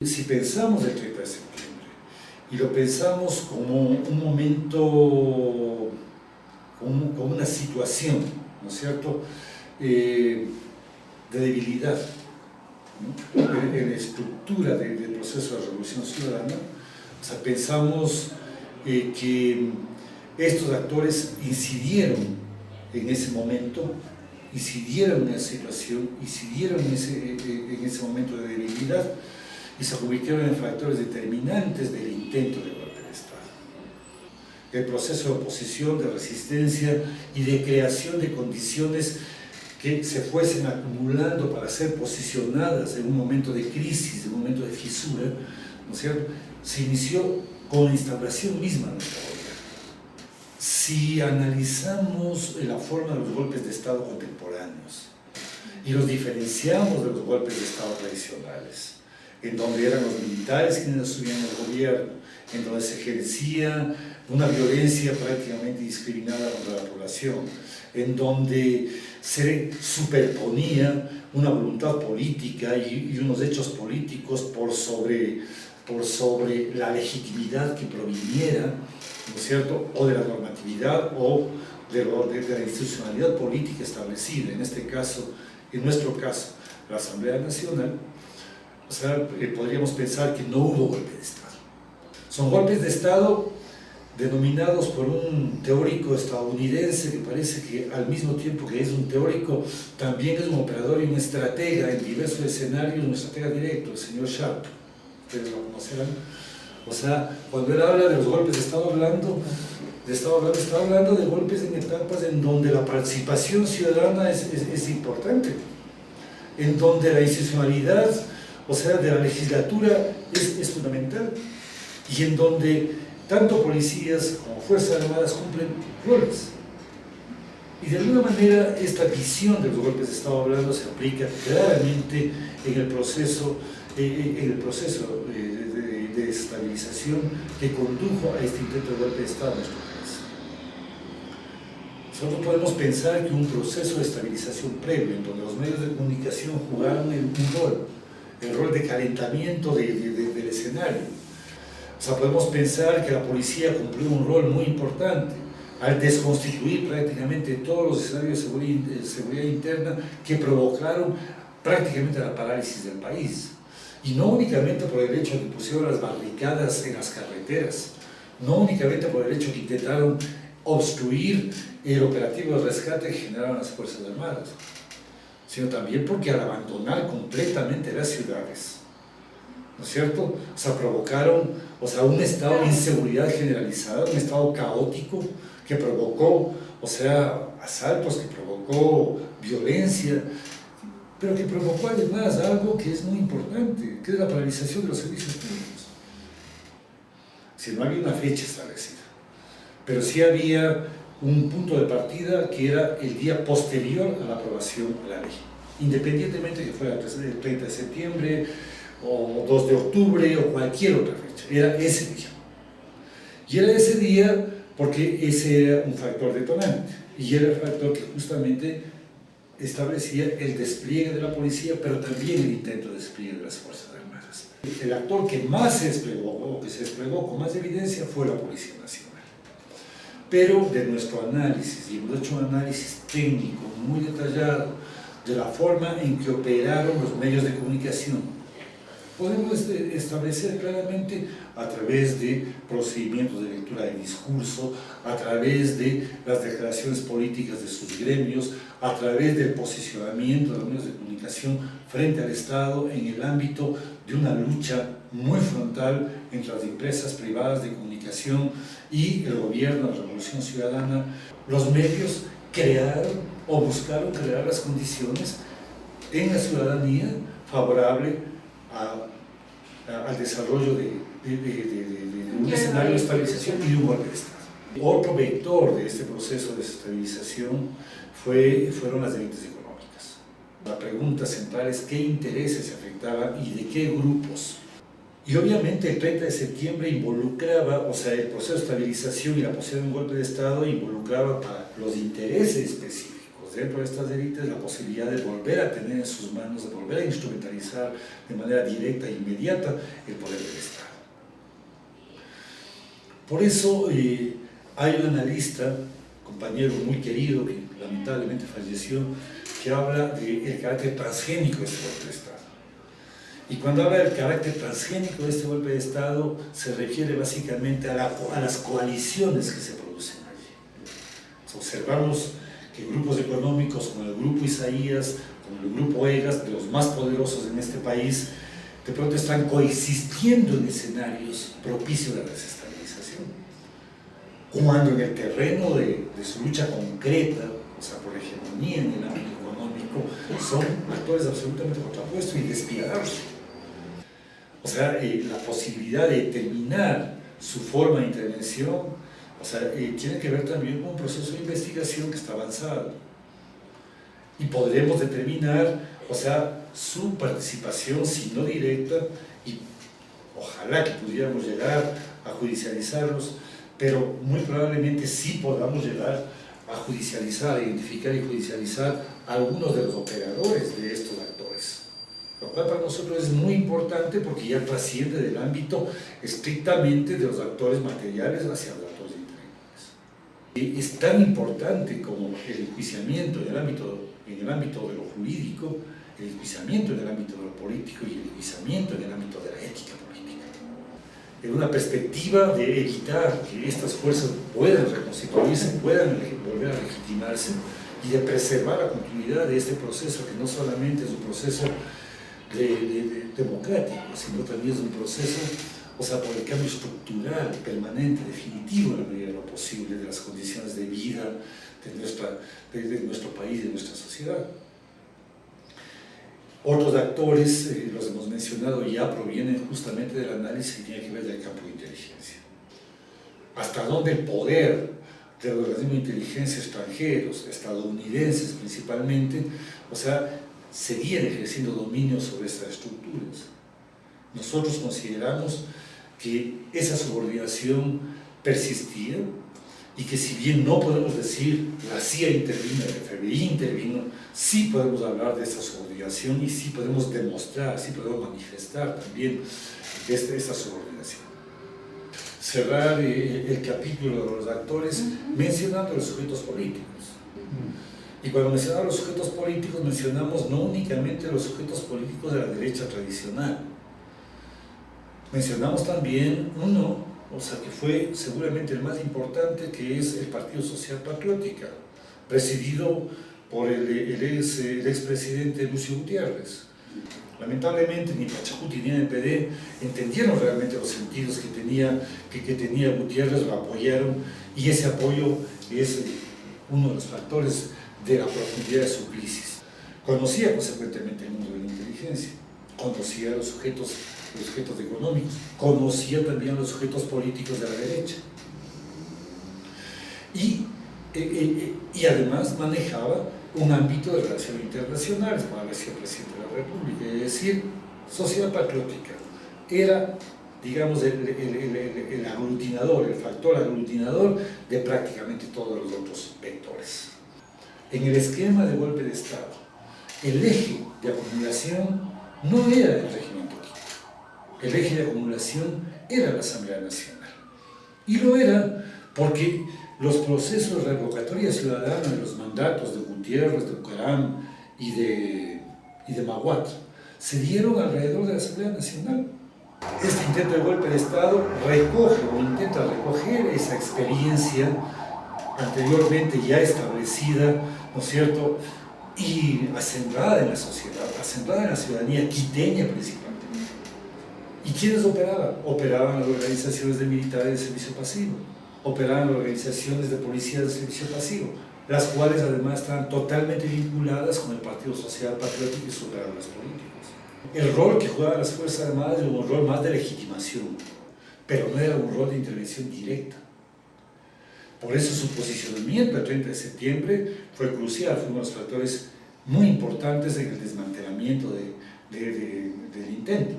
Si pensamos el 30 de septiembre y lo pensamos como un momento, como una situación, ¿no es cierto?, de debilidad, ¿no?, en la estructura del proceso de revolución ciudadana. O sea, pensamos que estos actores incidieron en ese momento, incidieron en esa situación, incidieron en ese momento de debilidad, y se convirtieron en factores determinantes del intento de golpe de Estado. El proceso de oposición, de resistencia y de creación de condiciones que se fuesen acumulando para ser posicionadas en un momento de crisis, en un momento de fisura, ¿no es cierto?, se inició con la instauración misma de nuestra gobierno. Si analizamos la forma de los golpes de Estado contemporáneos y los diferenciamos de los golpes de Estado tradicionales, en donde eran los militares quienes asumían el gobierno, en donde se ejercía una violencia prácticamente indiscriminada contra la población, en donde se superponía una voluntad política y unos hechos políticos por sobre la legitimidad que proviniera, ¿no es cierto?, o de la normatividad o de la institucionalidad política establecida, en este caso, en nuestro caso, la Asamblea Nacional. O sea, podríamos pensar que no hubo golpe de Estado. Son golpes de Estado denominados por un teórico estadounidense que parece que al mismo tiempo que es un teórico, también es un operador y un estratega en diversos escenarios, un estratega directo, el señor Sharp. Ustedes lo conocerán. O sea, cuando él habla de los golpes de Estado está hablando de golpes en etapas en donde la participación ciudadana es importante, en donde la institucionalidad, o sea, de la legislatura es fundamental, y en donde tanto policías como Fuerzas Armadas cumplen roles. Y de alguna manera esta visión de los golpes de Estado hablando se aplica claramente en el proceso de desestabilización que condujo a este intento de golpe de Estado en nuestro país. Nosotros podemos pensar que un proceso de estabilización previo, en donde los medios de comunicación jugaron un rol, el rol de calentamiento del escenario. O sea, podemos pensar que la policía cumplió un rol muy importante al desconstituir prácticamente todos los escenarios de seguridad interna que provocaron prácticamente la parálisis del país. Y no únicamente por el hecho de que pusieron las barricadas en las carreteras, no únicamente por el hecho de que intentaron obstruir el operativo de rescate que generaron las Fuerzas Armadas, sino también porque al abandonar completamente las ciudades, ¿no es cierto?, o sea, provocaron, o sea, un estado de inseguridad generalizada, un estado caótico que provocó, o sea, asaltos, que provocó violencia, pero que provocó además algo que es muy importante, que es la paralización de los servicios públicos. Si no había una fecha establecida, pero sí había un punto de partida que era el día posterior a la aprobación de la ley, independientemente de que fuera el 30 de septiembre o 2 de octubre o cualquier otra fecha, era ese día. Y era ese día porque ese era un factor detonante, y era el factor que justamente establecía el despliegue de la policía, pero también el intento de despliegue de las Fuerzas Armadas. El actor que más se desplegó, o que se desplegó con más evidencia, fue la Policía Nacional. Pero de nuestro análisis, y hemos hecho un análisis técnico muy detallado de la forma en que operaron los medios de comunicación, podemos establecer claramente a través de procedimientos de lectura de discurso, a través de las declaraciones políticas de sus gremios, a través del posicionamiento de los medios de comunicación frente al Estado en el ámbito de una lucha muy frontal entre las empresas privadas de comunicación y el gobierno de la Revolución Ciudadana. Los medios crearon o buscaron crear las condiciones en la ciudadanía favorable al desarrollo de un escenario de estabilización y de un golpe de Estado. Otro vector de este proceso de desestabilización fueron las élites económicas. La pregunta central es qué intereses se afectaban y de qué grupos. Y obviamente el 30 de septiembre involucraba, o sea, el proceso de estabilización y la posibilidad de un golpe de Estado involucraba para los intereses específicos dentro de estas élites la posibilidad de volver a tener en sus manos, de volver a instrumentalizar de manera directa e inmediata el poder del Estado. Por eso hay un analista, compañero muy querido, que lamentablemente falleció, que habla del carácter transgénico de este golpe de Estado. Y cuando habla del carácter transgénico de este golpe de Estado, se refiere básicamente a las coaliciones que se producen allí. Observamos que grupos económicos como el Grupo Isaías, como el Grupo EGAS, de los más poderosos en este país, de pronto están coexistiendo en escenarios propicios a la desestabilización. Cuando en el terreno de su lucha concreta, o sea, por hegemonía en el ámbito económico, son actores absolutamente contrapuestos y despiadados. O sea, la posibilidad de determinar su forma de intervención, o sea, tiene que ver también con un proceso de investigación que está avanzado. Y podremos determinar, o sea, su participación, si no directa, y ojalá que pudiéramos llegar a judicializarlos, pero muy probablemente sí podamos llegar a judicializar, a identificar y judicializar a algunos de los operadores de estos actores. Lo cual para nosotros es muy importante porque ya trasciende del ámbito estrictamente de los actores materiales hacia los actores intelectuales. Es tan importante como el enjuiciamiento en el ámbito de lo jurídico, el enjuiciamiento en el ámbito de lo político y el enjuiciamiento en el ámbito de la ética política. En una perspectiva de evitar que estas fuerzas puedan reconstituirse, puedan volver a legitimarse y de preservar la continuidad de este proceso, que no solamente es un proceso democrático, sino también es un proceso, o sea, por el cambio estructural, permanente, definitivo en la medida de lo posible, de las condiciones de vida de nuestro país y de nuestra sociedad. Otros actores, los hemos mencionado ya, provienen justamente del análisis que tiene que ver del campo de inteligencia. Hasta dónde el poder de los organismos de inteligencia extranjeros, estadounidenses principalmente, o sea, seguían ejerciendo dominio sobre estas estructuras. Nosotros consideramos que esa subordinación persistía y que si bien no podemos decir la CIA intervino, el FBI intervino, sí podemos hablar de esa subordinación y sí podemos demostrar, sí podemos manifestar también esta subordinación. Cerrar el capítulo de los actores mencionando los sujetos políticos. Y cuando mencionamos los sujetos políticos, mencionamos no únicamente los sujetos políticos de la derecha tradicional. Mencionamos también uno, o sea, que fue seguramente el más importante, que es el Partido Social Patriótica, presidido por el expresidente Lucio Gutiérrez. Lamentablemente ni Pachacuti ni NPD entendieron realmente los sentidos que tenía Gutiérrez, lo apoyaron, y ese apoyo es uno de los factores de la profundidad de su crisis. Conocía consecuentemente el mundo de la inteligencia, conocía a los sujetos económicos, conocía también a los sujetos políticos de la derecha. Y además manejaba un ámbito de relaciones internacionales, como decía el presidente de la República, es decir, sociedad patriótica. Era, digamos, el aglutinador, el factor aglutinador de prácticamente todos los otros vectores. En el esquema de golpe de Estado, el eje de acumulación no era el régimen político, el eje de acumulación era la Asamblea Nacional. Y lo era porque los procesos de revocatoria ciudadana de los mandatos de Gutiérrez, de Bucaram y de Maguat se dieron alrededor de la Asamblea Nacional. Este intento de golpe de Estado recoge o intenta recoger esa experiencia anteriormente ya establecida, ¿no es cierto?, y asembrada en la sociedad, asembrada en la ciudadanía quiteña principalmente. ¿Y quiénes operaban? Operaban las organizaciones de militares de servicio pasivo, operaban las organizaciones de policías de servicio pasivo, las cuales además estaban totalmente vinculadas con el Partido Social Patriótico y sus operadores políticos. El rol que jugaban las Fuerzas Armadas era un rol más de legitimación, pero no era un rol de intervención directa. Por eso su posicionamiento el 30 de septiembre fue crucial, fue uno de los factores muy importantes en el desmantelamiento del intento.